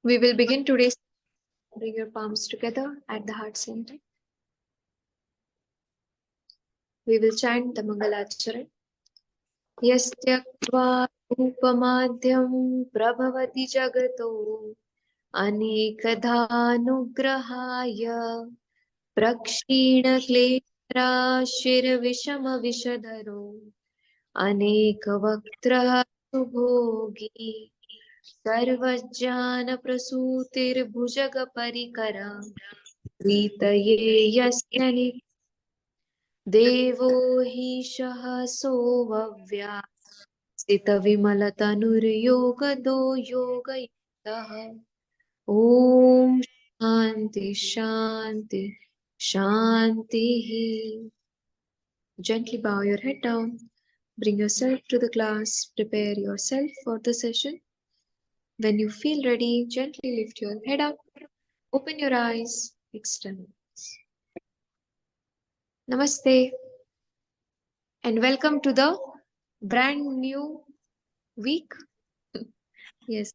We will begin today's. Bring your palms together at the heart center. We will chant the Mangalacharan. Yastyakva rupamadhyam prabhavati jagato anekadhanugrahaya prakshina kleshra vishama vishadharo anekavaktra subhogi सर्वज्ञानप्रसूतिर्भुजगपरिकरा प्रीतये यस्य देवो हि सहसोऽव्यासितविमलतनुर्योगदो योगयुक्तः ॐ शान्ति शान्ति शान्तिः. Gently bow your head down. Bring yourself to the class. Prepare yourself for the session. When you feel ready, gently lift your head up. Open your eyes. Extend. Namaste. And welcome to the brand new week. Yes.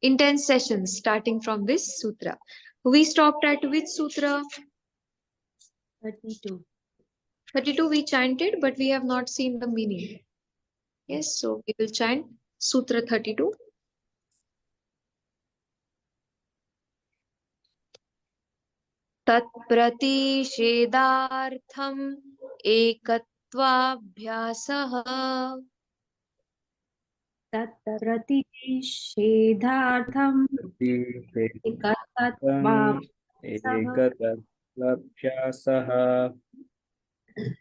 Intense sessions starting from this sutra. We stopped at which sutra? 32. 32 we chanted, but we have not seen the meaning. Yes, so we will chant Sutra 32. Tat pratishedartham ekattvabhyasah. Tat pratishedartham ekattvabhyasah.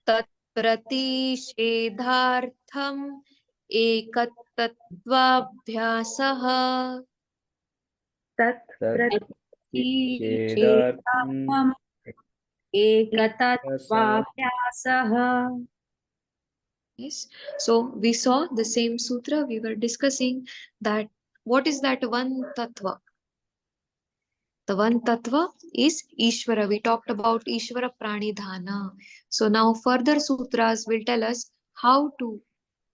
Tat pratishedartham ekattvabhyasah. Tat pratishedartham ekattvabhyasah. Yes. So we saw the same sutra. We were discussing that what is that one tattva? The one tattva is Ishvara. We talked about Ishvara Pranidhana. So now further sutras will tell us how to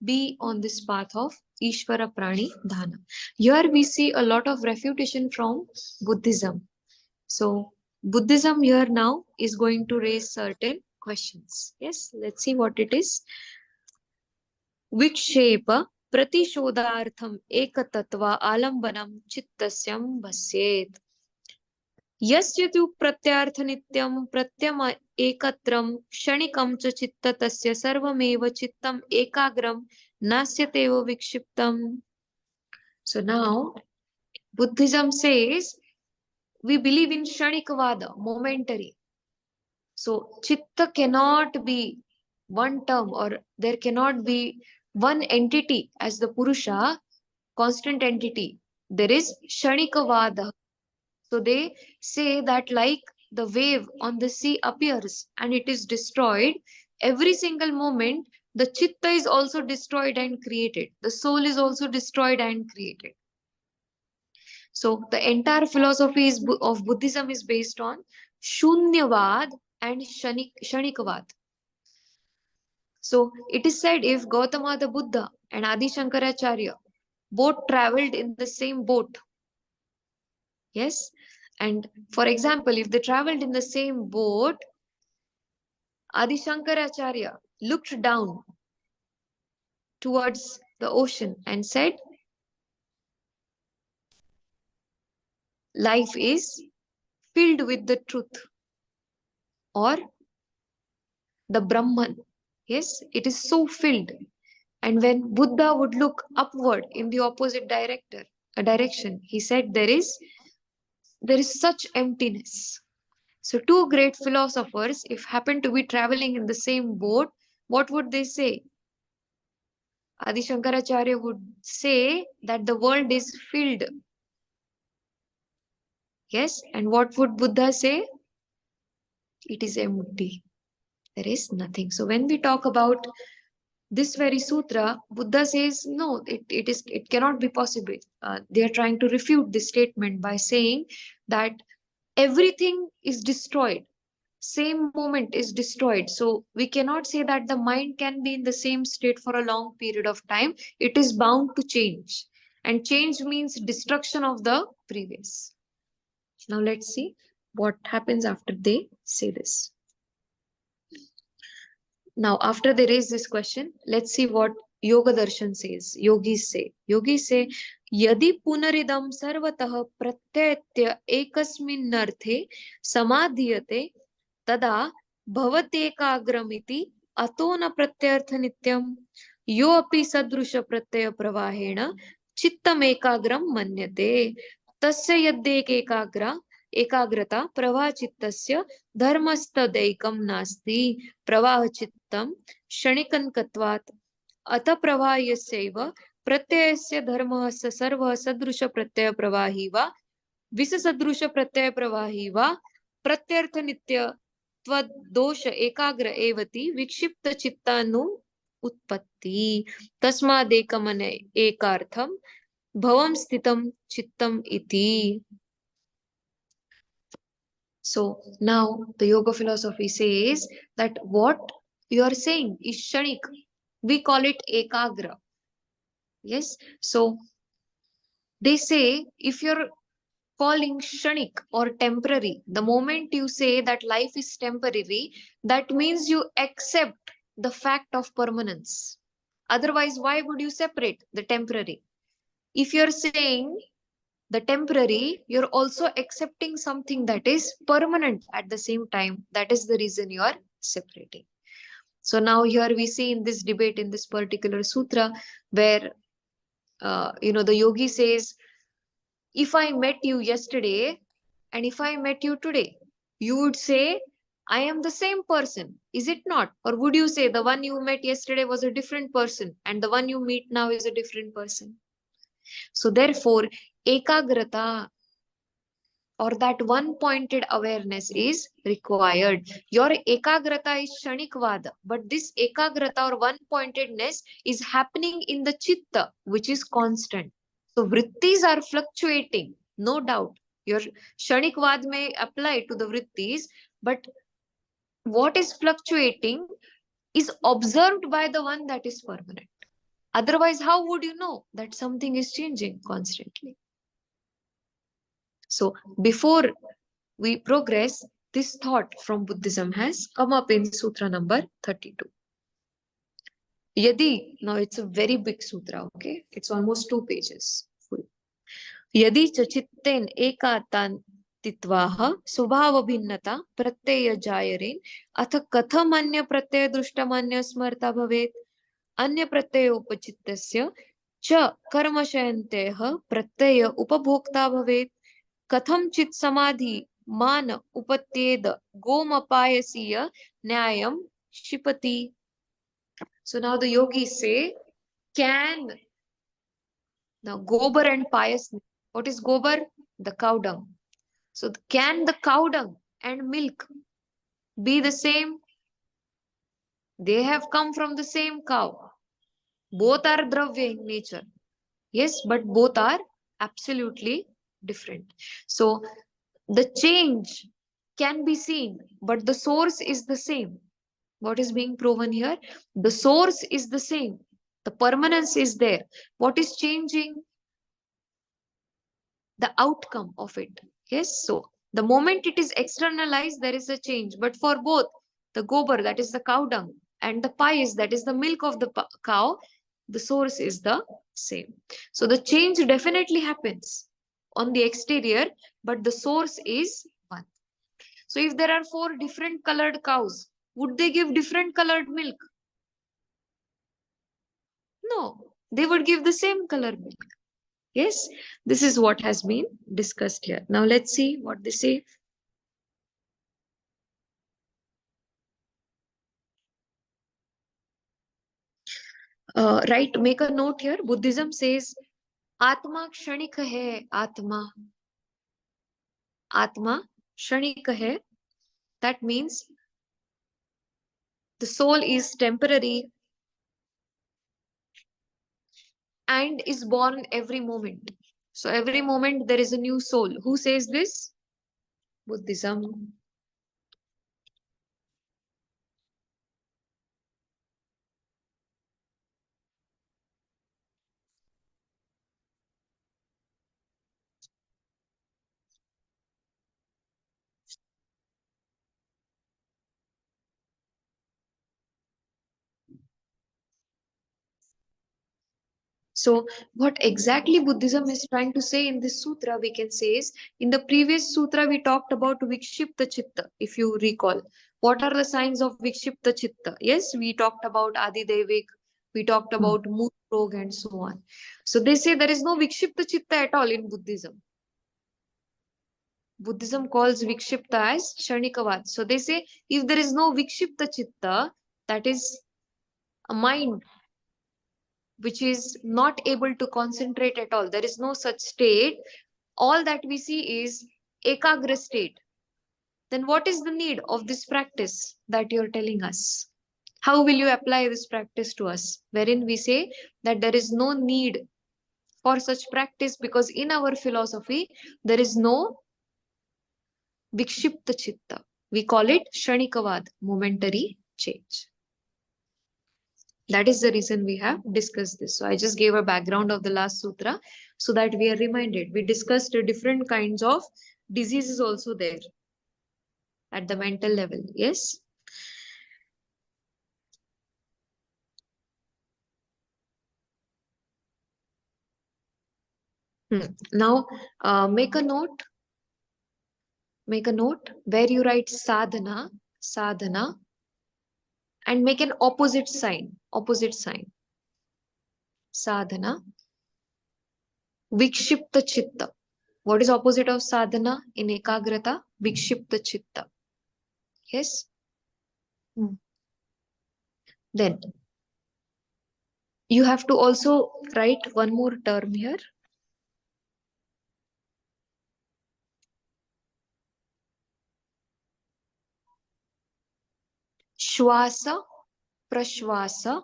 be on this path of Ishvara Pranidhana. Here we see a lot of refutation from Buddhism. So Buddhism here now is going to raise certain questions. Yes, let's see what it is. विक्षेप प्रतिशोधार्थम एकतत्व आलंबनम चित्तस्यं भस्येत् यस्य तु प्रत्यार्थ नित्यं प्रत्यम एकत्रं क्षणिकं च चित्त तस्य सर्वमेव चित्तम् एकाग्रं नास्यतेव विक्षिप्तम्. So now Buddhism says we believe in kshanikvada, momentary. So chitta cannot be one term, or there cannot be one entity as the Purusha, constant entity. There is Shanikavada. So they say that like the wave on the sea appears and it is destroyed, every single moment the chitta is also destroyed and created. The soul is also destroyed and created. So the entire philosophy of Buddhism is based on Shunyavad and Shanikavad. So it is said if Gautama the Buddha and Adi Shankaracharya both traveled in the same boat, yes, and for example, if they traveled in the same boat, Adi Shankaracharya looked down towards the ocean and said, life is filled with the truth or the Brahman. Yes, it is so filled. And when Buddha would look upward in the opposite direction, he said there is such emptiness. So two great philosophers, if happen to be traveling in the same boat, what would they say? Adi Shankaracharya would say that the world is filled. Yes, and what would Buddha say? It is empty. There is nothing. So when we talk about this very sutra, Buddha says no, it cannot be possible. They are trying to refute this statement by saying that everything is destroyed. Same moment is destroyed. So we cannot say that the mind can be in the same state for a long period of time. It is bound to change. and change means destruction of the previous. Now let's see what happens after they say this. Now, after they raise this question, let's see what Yoga Darshan says. Yogis say. Yogis say, Yadi punaridam sarvatah pratyatya ekasminnarthe samadhiyate tada bhavatekaagramiti ato na pratyartha nityam yo api sadrusha pratyaya pravahena chittam ekagram manyate tasya yaddek ekagra एकाग्रता प्रवाह चित्तस्य धर्मस्तदैकं नास्ति प्रवाह चित्तं क्षणिकन्कत्वात् अत प्रवाह यस्यैव प्रत्ययस्य धर्मः स सर्वः सदृश प्रत्यय प्रवाही वा विससदृश प्रत्यय प्रवाही वा प्रत्यर्थ नित्य त्वदोष एकाग्र एवति विक्षिप्त चित्तानु उत्पत्ति तस्मादेकमन एकार्थम भवम स्थितम चित्तम इति. So now the yoga philosophy says that what you are saying is shanik. We call it ekagra. Yes. So they say if you're calling shanik or temporary, the moment you say that life is temporary, that means you accept the fact of permanence. Otherwise, why would you separate the temporary? If you're saying the temporary, you're also accepting something that is permanent at the same time. That is the reason you are separating. So now here we see in this debate in this particular sutra where the yogi says, if I met you yesterday and if I met you today, you would say I am the same person, is it not? Or would you say the one you met yesterday was a different person and the one you meet now is a different person? So therefore, ekagrata or that one pointed awareness is required. Your ekagrata is shanikvada, but this ekagrata or one pointedness is happening in the chitta, which is constant. So vrittis are fluctuating, no doubt. Your shanikvad may apply to the vrittis, but what is fluctuating is observed by the one that is permanent. Otherwise, how would you know that something is changing constantly? So before we progress, this thought from Buddhism has come up in Sutra number 32. Yadi, now it's a very big sutra, okay? It's almost 2 pages full. Yadi chachitten ekatan titvaha स्वभाव भिन्नता प्रत्यय जायरेन अथ कथम अन्य प्रत्यय दृष्टमन्य स्मर्ता भवेत् अन्य प्रत्ययोपचित्तस्य च कर्मशयन्तेः प्रत्यय उपभोक्ता भवेत् कथम चित समाधि मान उपत्येद गोमपायसीय न्यायम क्षिपति. So now the yogis say, can now gobar and payas, what is gobar? The cow dung. So can the cow dung and milk be the same? They have come from the same cow. Both are dravya in nature. Yes, but both are absolutely different. So the change can be seen, but the source is the same. What is being proven here? The source is the same. The permanence is there. What is changing? The outcome of it. Yes, so the moment it is externalized, there is a change. But for both, the gobar, that is the cow dung, and the pais, that is the milk of the cow, the source is the same. So the change definitely happens on the exterior, but the source is one. So if there are 4 different colored cows, would they give different colored milk? No, they would give the same color milk. Yes, this is what has been discussed here. Now let's see what they say. Right, make a note here. Buddhism says, Atma kshanik hai, Atma. Atma kshanik hai. That means the soul is temporary and is born every moment. So every moment there is a new soul. Who says this? Buddhism. So, what exactly Buddhism is trying to say in this sutra, we can say is, in the previous sutra, we talked about Vikshipta Chitta, if you recall. What are the signs of Vikshipta Chitta? Yes, we talked about Adi Devik, we talked about Mood Rog, and so on. So, they say there is no Vikshipta Chitta at all in Buddhism. Buddhism calls Vikshipta as Shanikavad. So, they say if there is no Vikshipta Chitta, that is a mind which is not able to concentrate at all. There is no such state. All that we see is ekagra state. Then what is the need of this practice that you're telling us? How will you apply this practice to us? Wherein we say that there is no need for such practice because in our philosophy there is no vikshipta chitta. We call it shanikavad, momentary change. That is the reason we have discussed this. So I just gave a background of the last sutra so that we are reminded. We discussed different kinds of diseases also there at the mental level. Yes. Now make a note. Make a note where you write sadhana, sadhana, and make an opposite sign. Opposite sign. Sadhana. Vikshipta chitta. What is opposite of sadhana in ekagrata? Vikshipta chitta. Yes. Then you have to also write one more term here. Shwasa, prashwasa.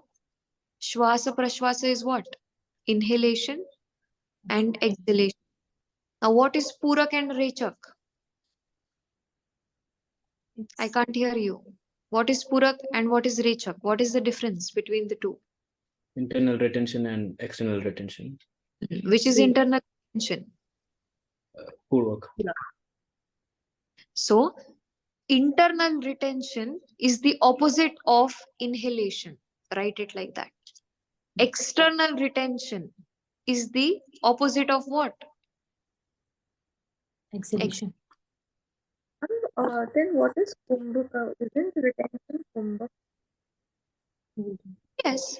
Shwasa, prashwasa is what? Inhalation and exhalation. Now, what is Purak and Rechak? I can't hear you. What is Purak and what is Rechak? What is the difference between the two? Internal retention and external retention. Which is internal retention? Purvak. So, internal retention is the opposite of inhalation. Write it like that. External retention is the opposite of what? Exhalation. Then what is Kumbhaka? Isn't retention Kumbhaka? Yes.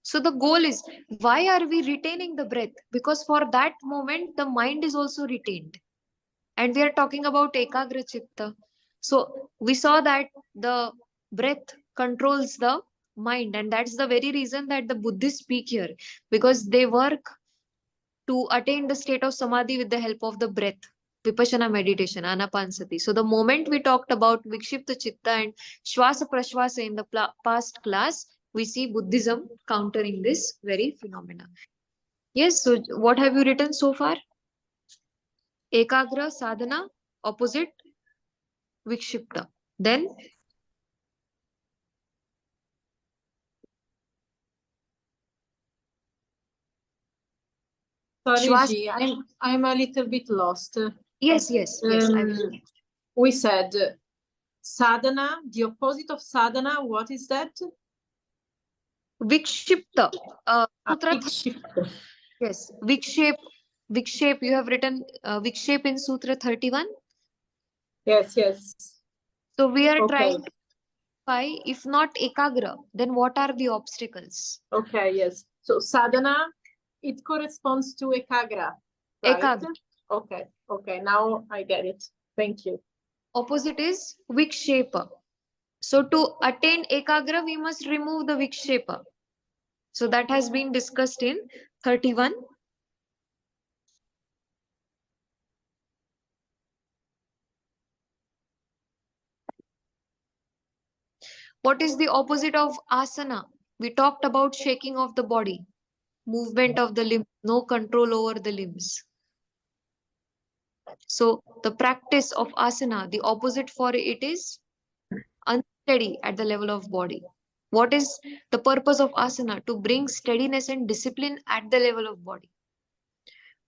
So the goal is, why are we retaining the breath? Because for that moment, the mind is also retained. And we are talking about ekagra chitta. So we saw that the breath controls the mind. And that's the very reason that the Buddhists speak here. Because they work to attain the state of samadhi with the help of the breath. Vipassana meditation, anapansati. So the moment we talked about vikshipta chitta and shwasa prashwasa in the past class, we see Buddhism countering this very phenomena. Yes, so what have you written so far? Ekagra, sadhana, opposite, vikshipta. Then Sorry, Shwas- G, I'm a little bit lost. yes, yes. We said sadhana, the opposite of sadhana, what is that? Vikshipta. Sutra Vikshipta. yes, vikshape. Vikshape, you have written vikshape in Sutra 31. Yes, yes. So we are Okay. trying to find, if not ekagra, then what are the obstacles? Okay, yes. So sadhana, it corresponds to ekagra, right? Ekagra. Okay, okay, now I get it. Thank you. Opposite is vikshepa. So to attain ekagra, we must remove the vikshepa. So that has been discussed in 31. What is the opposite of asana? We talked about shaking of the body, movement of the limbs, no control over the limbs. So the practice of asana, the opposite for it is unsteady at the level of body. What is the purpose of asana? To bring steadiness and discipline at the level of body.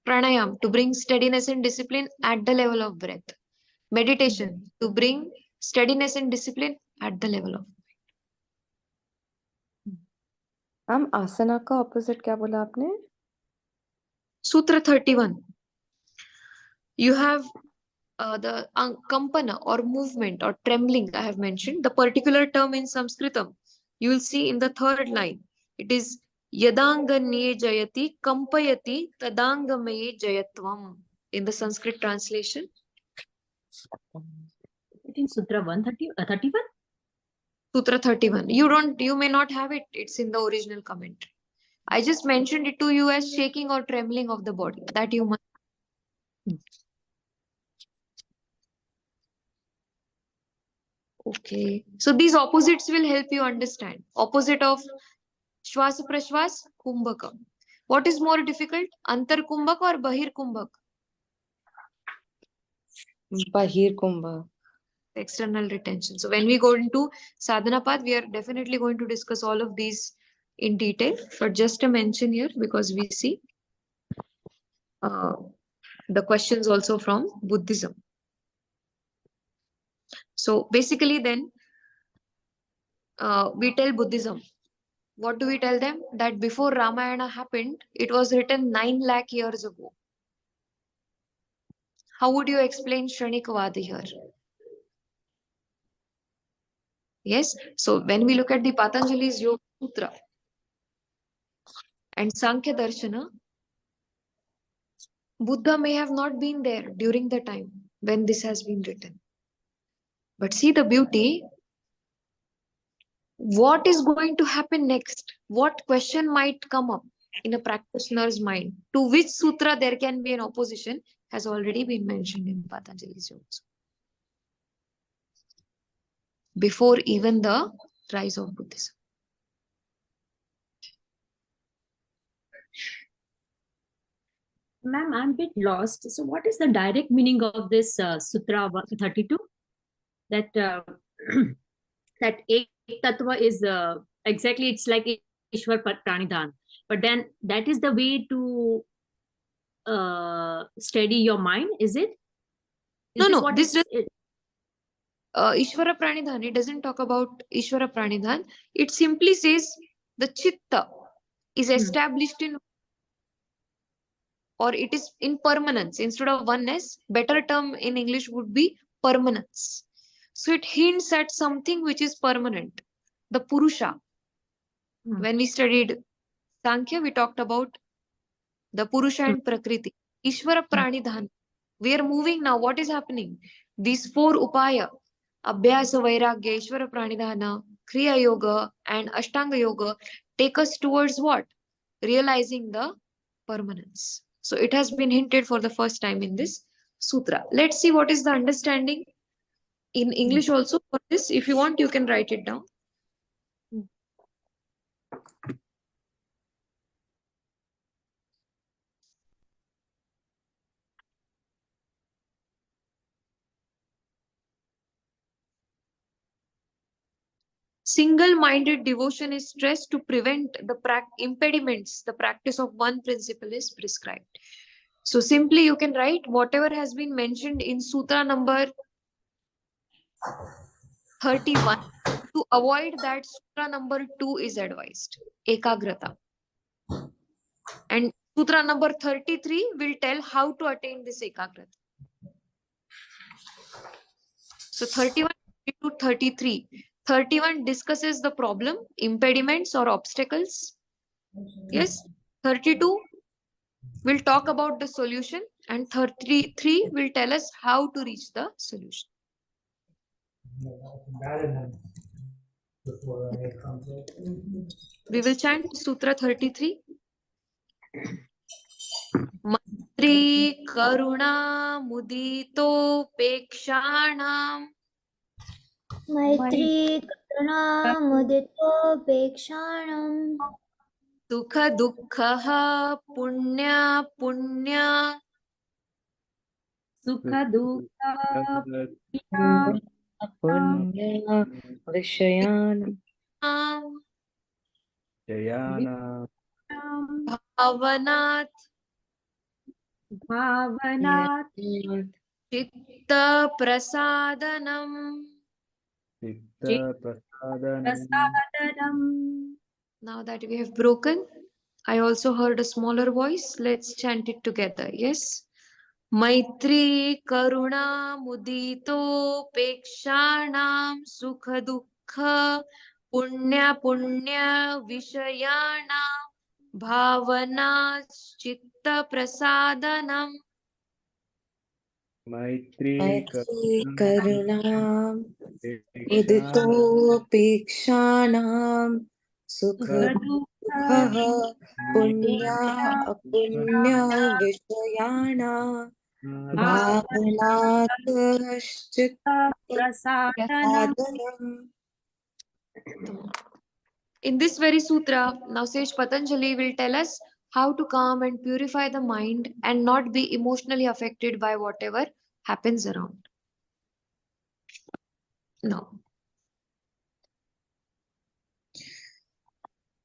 Pranayam, to bring steadiness and discipline at the level of breath. Meditation, to bring steadiness and discipline at the level of. Ma'am आसना का opposite क्या बोला आपने? Sutra 31. You have the kampana or movement or trembling I have mentioned. The particular term in Sanskritam, you will see in the third line. It is yadanganye jayati kampayati tadangamaye jayatvam in the Sanskrit translation. In Sutra 31? Sutra 31. You may not have it. It's in the original comment. I just mentioned it to you as shaking or trembling of the body. That you must. Okay. So these opposites will help you understand. Opposite of Shwasa Prashwas, Kumbhaka. What is more difficult? Antar Kumbhak or Bahir Kumbhak? Bahir Kumbha. External retention. So when we go into sadhana path, we are definitely going to discuss all of these in detail. But just a mention here because we see the questions also from Buddhism. So basically then we tell Buddhism. What do we tell them? That before Ramayana happened, it was written 9 lakh years ago. How would you explain Shranikvada here? Yes. So when we look at the Patanjali's Yoga Sutra and Sankhya Darshana, Buddha may have not been there during the time when this has been written. But see the beauty. What is going to happen next? What question might come up in a practitioner's mind? To which sutra there can be an opposition has already been mentioned in Patanjali's Yoga Sutra. Before even the rise of Buddhism. Ma'am, I'm a bit lost. So what is the direct meaning of this Sutra 32? That that Ek Tattva is exactly, it's like Ishwar Pranidhan. But then that is the way to steady your mind, is it? No, this Ishvara Pranidhan, it doesn't talk about Ishvara Pranidhan. It simply says the chitta is established in, or it is in permanence. Instead of oneness, better term in English would be permanence. So it hints at something which is permanent. The Purusha. When we studied Sankhya, we talked about the Purusha and Prakriti. Ishvara Pranidhan. We are moving now. What is happening? These 4 upaya, Abhyasa, Vairagya, Ishvara Pranidhana, Kriya Yoga, and Ashtanga Yoga, take us towards what? Realizing the permanence. So it has been hinted for the first time in this sutra. Let's see what is the understanding in English also for this. If you want, you can write it down. Single-minded devotion is stressed to prevent the impediments. The practice of one principle is prescribed. So simply you can write whatever has been mentioned in Sutra number 31. To avoid that, Sutra number 2 is advised. Ekagrata. And Sutra number 33 will tell how to attain this Ekagrata. So 31 to 33. 31 discusses the problem, impediments or obstacles. Yes. 32 will talk about the solution, and 33 will tell us how to reach the solution. We will chant Sutra 33. Maitri Karuna Mudito Pekshanam Maitri Karuna Muditopekshanam Sukha Dukkha Punya Punya Sukha Dukkha Punya Vishayanam Jayana Bhavanat Bhavanat Chitta Prasadanam. Chitta Prasadanam. Prasadanam. Now that we have broken I also heard a smaller voice. Let's chant it together. Yes. Maitri Karuna Mudito Pekshanam Sukha Dukha Punya Punya Vishayana Bhavana Chitta Prasadanam. Maitri करुणाम् Karuna उदितोऽपेक्षाणां सुखदुःखः पुण्या अपुण्य विषयाणां भावनात् In this very sutra, now sage Patanjali will tell us how to calm and purify the mind and not be emotionally affected by whatever happens around. Now,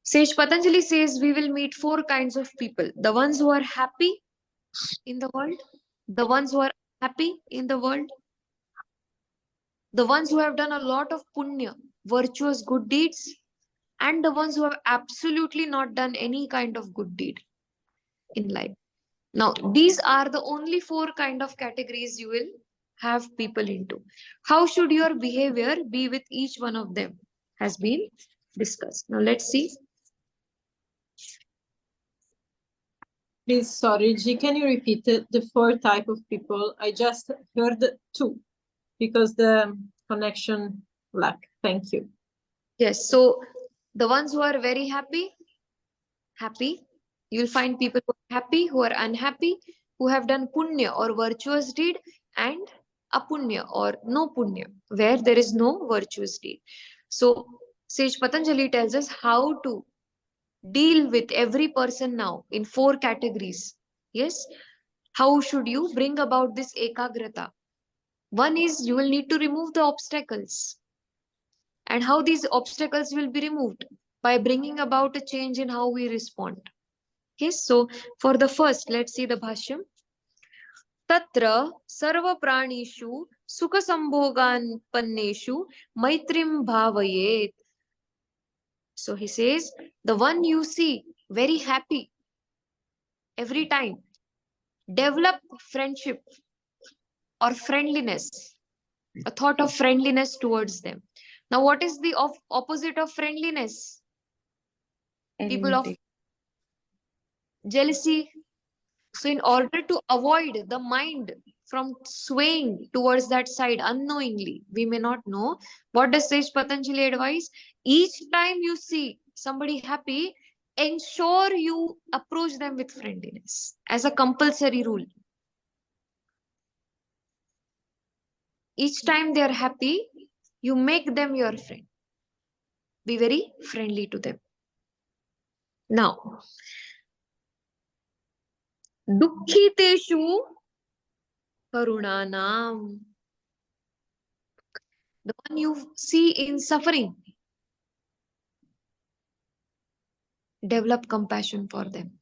sage Patanjali says we will meet four kinds of people: the ones who are happy in the world, the ones who are happy in the world, the ones who have done a lot of punya, virtuous good deeds, and the ones who have absolutely not done any kind of good deed in life. Now, these are the only four kind of categories you will have people into. How should your behavior be with each one of them has been discussed. Now, let's see. Please, sorry, G, can you repeat the four type of people? I just heard two because the connection lack. Thank you. Yes, so the ones who are very happy, you will find people who are happy, who are unhappy, who have done punya or virtuous deed, and apunya or no punya, where there is no virtuous deed. So, Sage Patanjali tells us how to deal with every person now in four categories. Yes, how should you bring about this ekagrata? One is you will need to remove the obstacles. And how these obstacles will be removed? By bringing about a change in how we respond. Yes, so for the first, let's see the bhashyam. Tatra sarva pranishu sukha sambhogan panneshu maitrim bhavayet. So he says, the one you see very happy every time, develop friendship or friendliness, a thought of friendliness towards them. Now, what is the opposite of friendliness? People of jealousy. So, in order to avoid the mind from swaying towards that side unknowingly, we may not know. What does Sage Patanjali advise? Each time you see somebody happy, ensure you approach them with friendliness as a compulsory rule. Each time they are happy, you make them your friend. Be very friendly to them. Now, Dukhiteshu Karunanam. The one you see in suffering, develop compassion for them.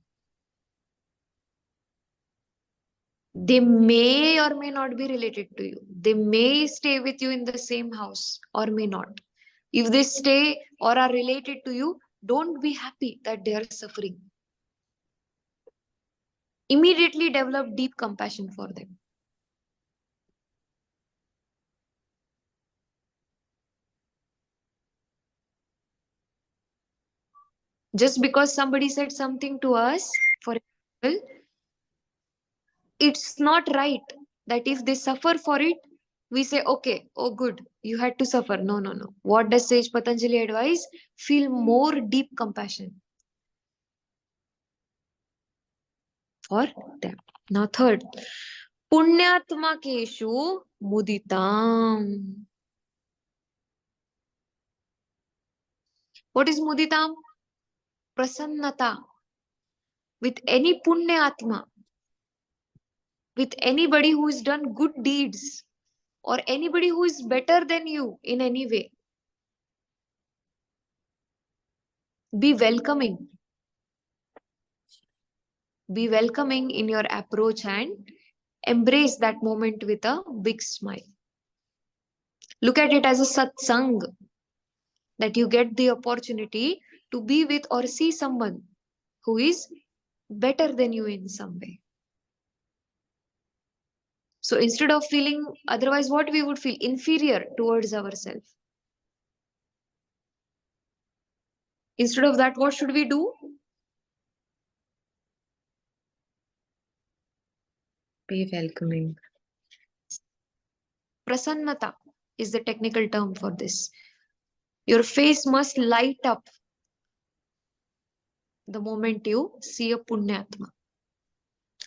They may or may not be related to you. They may stay with you in the same house or may not. If they stay or are related to you, don't be happy that they are suffering. Immediately develop deep compassion for them. Just because somebody said something to us, for example, it's not right that if they suffer for it, we say, okay, oh, good, you had to suffer. No, no, no. What does Sage Patanjali advise? Feel more deep compassion for them. Now, third, Punyatma Keshu Muditam. What is Muditam? Prasannata. With any Punyatma, with anybody who has done good deeds, or anybody who is better than you in any way, be welcoming. Be welcoming in your approach and embrace that moment with a big smile. Look at it as a satsang, that you get the opportunity to be with or see someone who is better than you in some way. So instead of feeling otherwise, what we would feel inferior towards ourselves. Instead of that, what should we do? Be welcoming. Prasannata is the technical term for this. Your face must light up the moment you see a Punyatma.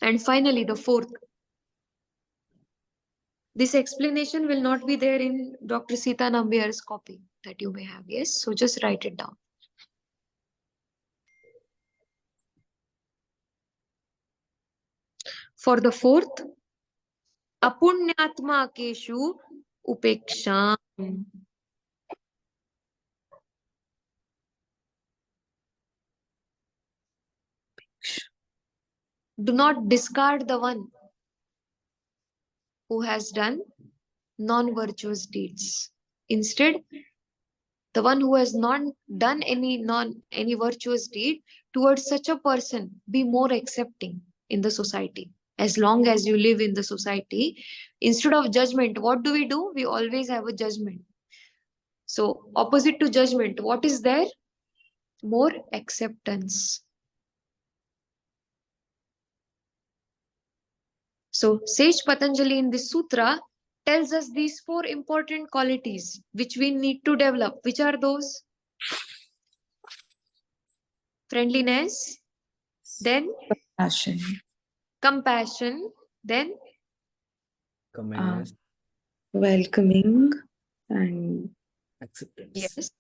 And finally, the fourth. This explanation will not be there in Dr. Sita Nambiar's copy that you may have. Yes, so just write it down. For the fourth, Apunyatma keshu upeksham. Do not discard the one who has done non-virtuous deeds. Instead, the one who has not done any virtuous deed, towards such a person, be more accepting in the society. As long as you live in the society, instead of judgment, what do? We always have a judgment. So, opposite to judgment, what is there? More acceptance. So, Sage Patanjali in this sutra tells us these four important qualities which we need to develop. Which are those? Friendliness, then Passion. compassion, then Commitment, Welcoming and acceptance. yes,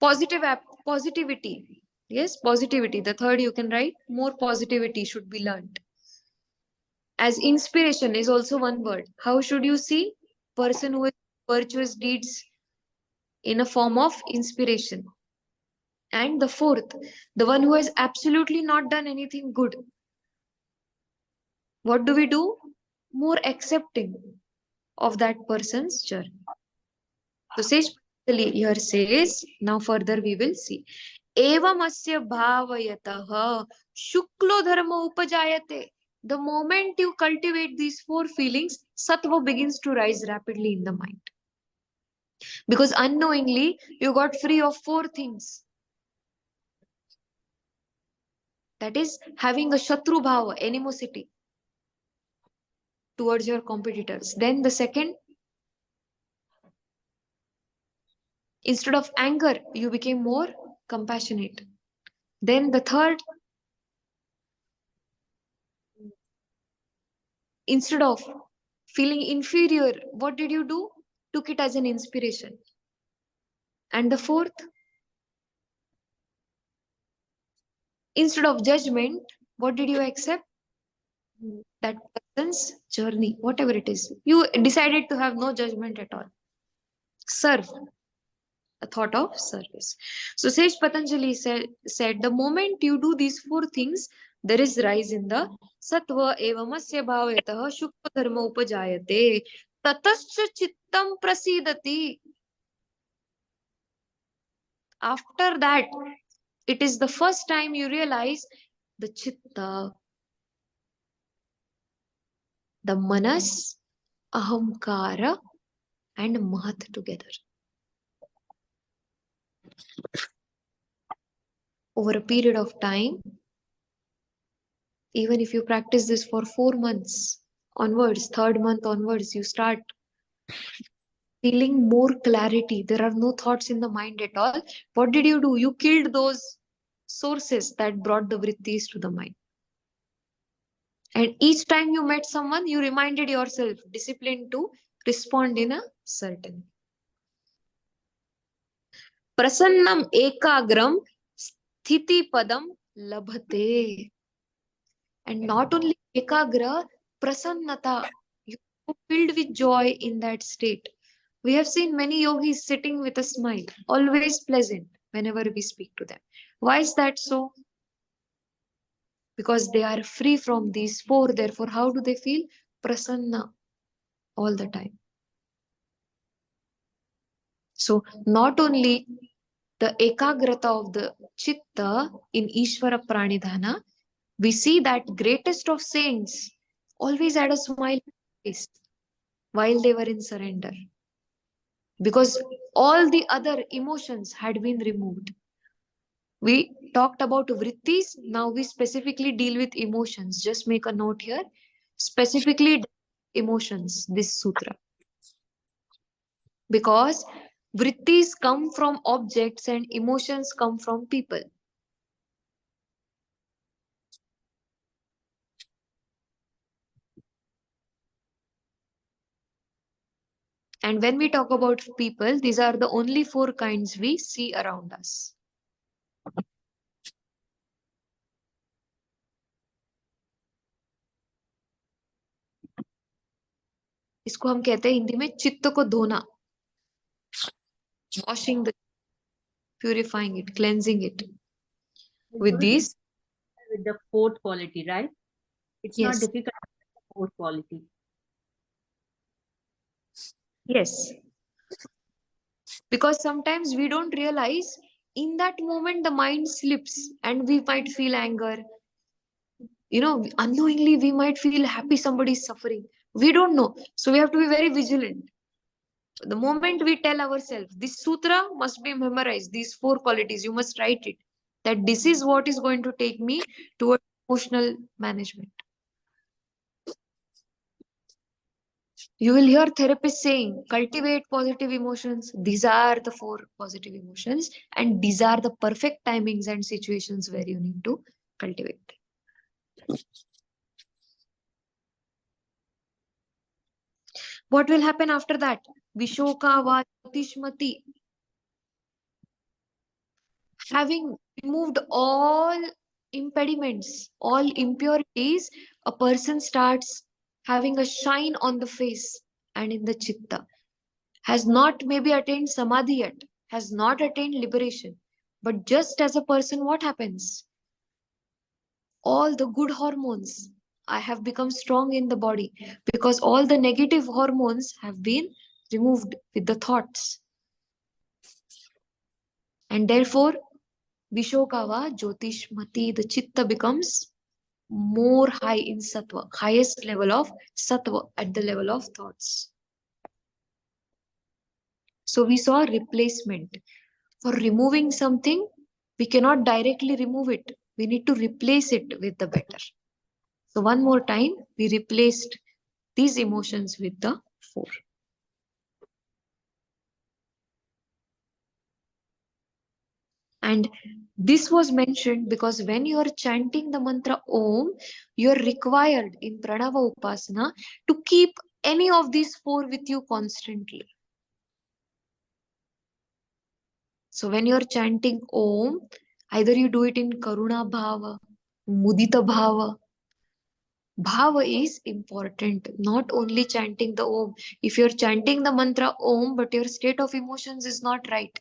positivity. Yes, positivity. The third you can write, more positivity should be learned. As inspiration is also one word. How should you see person who has virtuous deeds in a form of inspiration? And the fourth, the one who has absolutely not done anything good. What do? More accepting of that person's journey. So Sage Patanjali here says, now further we will see. Evamasya bhavayatah shuklo dharma upajayate. The moment you cultivate these four feelings, sattva begins to rise rapidly in the mind. Because unknowingly, you got free of four things. That is having a shatru bhava, animosity towards your competitors. Then the second, instead of anger, you became more compassionate. Then the third, instead of feeling inferior, what did you do? Took it as an inspiration. And the fourth, instead of judgment, what did you accept? That person's journey, whatever it is. You decided to have no judgment at all. Serve. A thought of service. So Sage Patanjali said, the moment you do these four things, there is rise in the sattva evamasya bhavayatah shukla dharma upajayate tatascha chittam prasidati. After that, it is the first time you realize the chitta, the manas, ahamkara, and mahat together. Over a period of time, even if you practice this for 4 months onwards, third month onwards, you start feeling more clarity. There are no thoughts in the mind at all. What did you do? You killed those sources that brought the vrittis to the mind. And each time you met someone, you reminded yourself, disciplined to respond in a certain way. Prasannam ekagram sthiti padam labhate. And not only ekagra, prasannata. You are filled with joy in that state. We have seen many yogis sitting with a smile, always pleasant whenever we speak to them. Why is that so? Because they are free from these four. Therefore, how do they feel? Prasanna all the time. So, not only the ekagrata of the chitta in Ishvara Pranidhana, we see that greatest of saints always had a smile on their face while they were in surrender, because all the other emotions had been removed. We talked about vrittis, now we specifically deal with emotions. Just make a note here. Specifically emotions, this sutra. Because vrittis come from objects and emotions come from people. And when we talk about people, these are the only four kinds we see around us. इसको हम कहते हैं हिंदी में चित्त को धोना, washing the, purifying it, cleansing it. With these, with the fourth quality, right? It's not yes, difficult with the fourth quality. yes. Because sometimes we don't realize, in that moment the mind slips and we might feel anger. You know, unknowingly we might feel happy somebody is suffering. We don't know. So we have to be very vigilant. The moment we tell ourselves, this sutra must be memorized, these four qualities, you must write it, that this is what is going to take me towards emotional management. You will hear therapists saying, cultivate positive emotions. These are the four positive emotions, and these are the perfect timings and situations where you need to cultivate them. What will happen after that? Vishoka va Jyotishmati. Having removed all impediments, all impurities, a person starts having a shine on the face and in the chitta. Has not maybe attained samadhi yet, has not attained liberation, but just as a person, what happens? All the good hormones I have become strong in the body, because all the negative hormones have been removed with the thoughts. And therefore, Vishokava Jyotishmati, the chitta becomes more high in sattva, highest level of sattva at the level of thoughts. So we saw replacement. For removing something, we cannot directly remove it. We need to replace it with the better. So one more time, we replaced these emotions with the four. And this was mentioned because when you are chanting the mantra Om, you are required in Pranava Upasana to keep any of these four with you constantly. So when you are chanting Om, either you do it in Karuna Bhava, Mudita Bhava. Bhava is important, not only chanting the Om. If you're chanting the mantra Om, but your state of emotions is not right,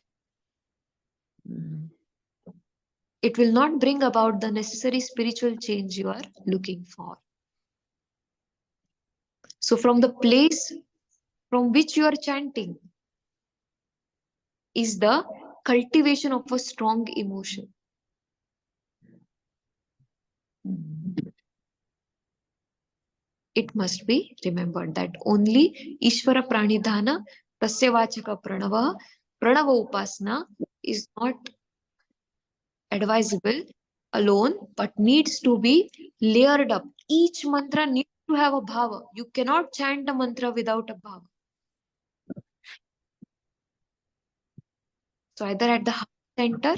it will not bring about the necessary spiritual change you are looking for. So from the place from which you are chanting is the cultivation of a strong emotion. It must be remembered that only Ishvara Pranidhana, Tasya Vachaka Pranava, Pranava Upasana is not advisable alone, but needs to be layered up. Each mantra needs to have a bhava. You cannot chant a mantra without a bhava. So either at the heart center,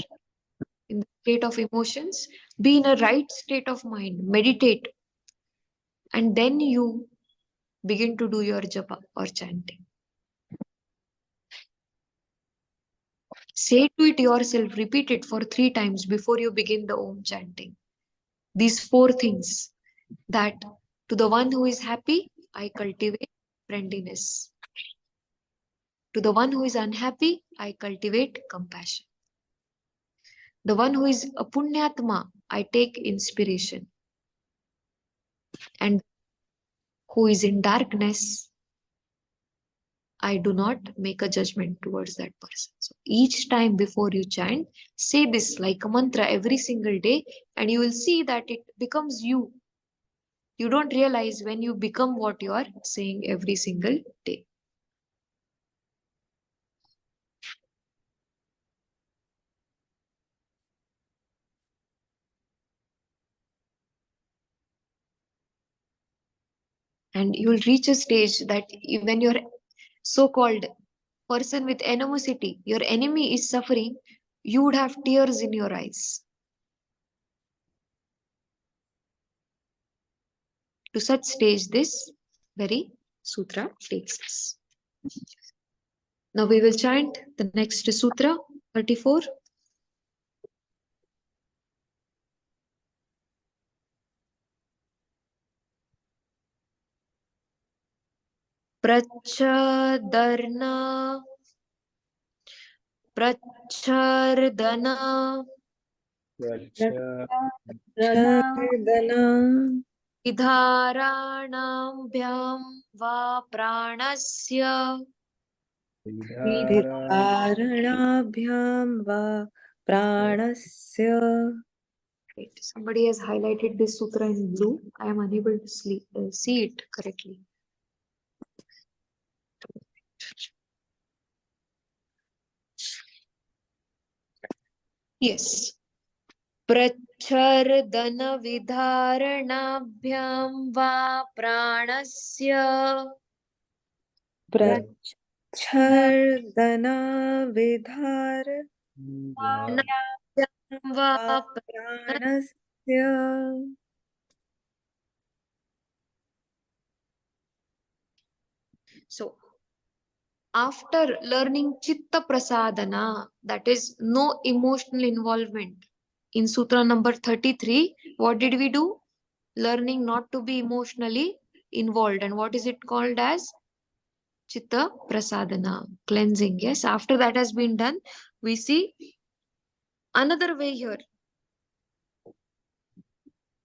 in the state of emotions, be in a right state of mind, meditate, and then you begin to do your japa or chanting. Say to it yourself, repeat it for 3 times before you begin the Om chanting. These 4 things, that to the one who is happy, I cultivate friendliness. To the one who is unhappy, I cultivate compassion. The one who is a punyatma, I take inspiration. And who is in darkness, I do not make a judgment towards that person. So each time before you chant, say this like a mantra every single day, and you will see that it becomes you. You don't realize when you become what you are saying every single day. And you will reach a stage that when your so-called person with animosity, your enemy is suffering, you would have tears in your eyes. To such stage, this very sutra takes us. Now we will chant the next sutra, 34. Prachadharna Prachardana Chardana Vidharanambhyam va pranasya. Vidaranabhyam va pranasya. Wait, somebody has highlighted this sutra in blue. I am unable to see it correctly. Yes. Prachardana vidharanabhyam va pranasya. Prachardana vidhar Va pranasya. So, after learning Chitta Prasadana, that is no emotional involvement, in Sutra number 33, what did we do? Learning not to be emotionally involved. And what is it called as? Chitta Prasadana, cleansing. Yes, after that has been done, we see another way here.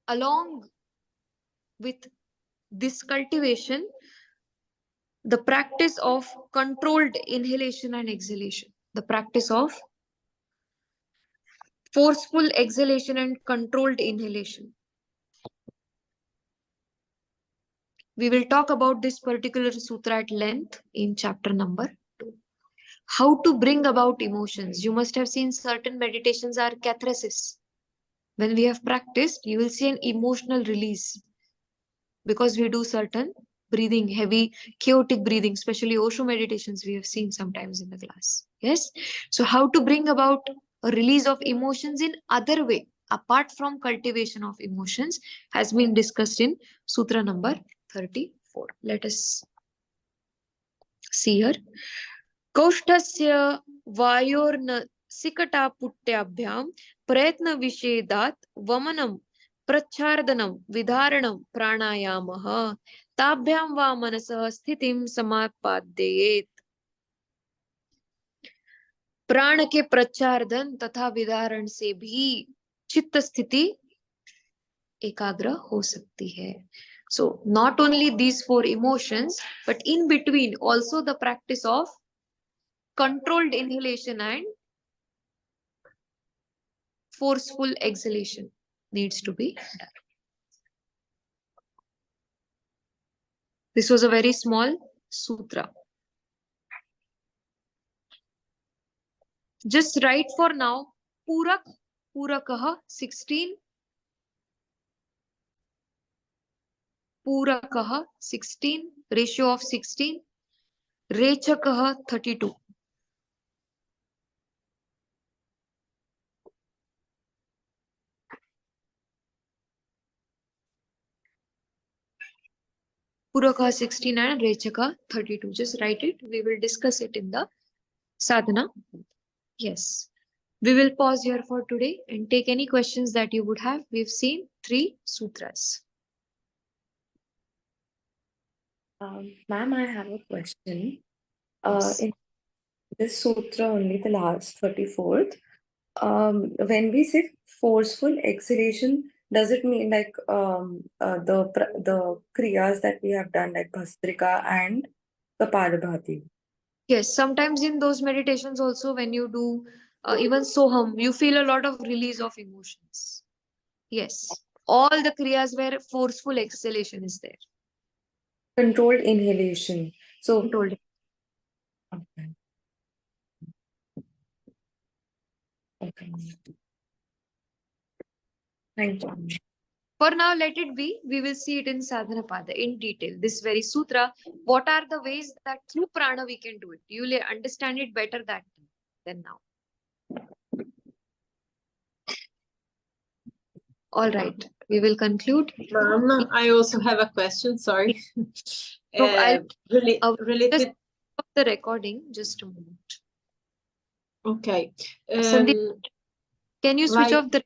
Along with this cultivation, the practice of controlled inhalation and exhalation, the practice of forceful exhalation and controlled inhalation. We will talk about this particular sutra at length in chapter number 2. How to bring about emotions. You must have seen certain meditations are catharsis. When we have practiced, you will see an emotional release because we do certain breathing, heavy, chaotic breathing, especially Osho meditations we have seen sometimes in the class. Yes. So how to bring about a release of emotions in other way, apart from cultivation of emotions, has been discussed in Sutra number 34. Let us see here. Kaushtasya vayorna sikataputyabhyam prayatna vishedat vamanam prachardanam vidharanam pranayamah ताभ्याम वा मनसः स्थितिम समापाद्येत. प्राण के प्रचारधन तथा विदारण से भी चित्त स्थिति एकाग्र हो सकती है. So not only these four emotions, but in between also the practice of controlled inhalation and forceful exhalation needs to be done. This was a very small sutra. Just write for now Purak, Purakah 16, Purakah 16, ratio of 16, Rechakah 32. Purakah 16 and Rechakah 32. Just write it. We will discuss it in the sadhana. Yes. We will pause here for today and take any questions that you would have. We've seen 3 sutras. Ma'am, I have a question. Yes. In this sutra, only the last 34th, when we say forceful exhalation, does it mean like the kriyas that we have done, like Bhastrika and Kapalabhati? Yes, sometimes in those meditations also, when you do even soham, you feel a lot of release of emotions. Yes, all the kriyas where forceful exhalation is there. Controlled inhalation. So, Told. okay. Okay. Thank you. For now, let it be. We will see it in Sadhana Pada in detail. This very sutra. What are the ways that through prana we can do it? You will understand it better that than now. All right, we will conclude. Ma'am, I also have a question, sorry. No, I'll Related, just stop the recording. Just a moment. okay. Sandeep, can you switch Like, off the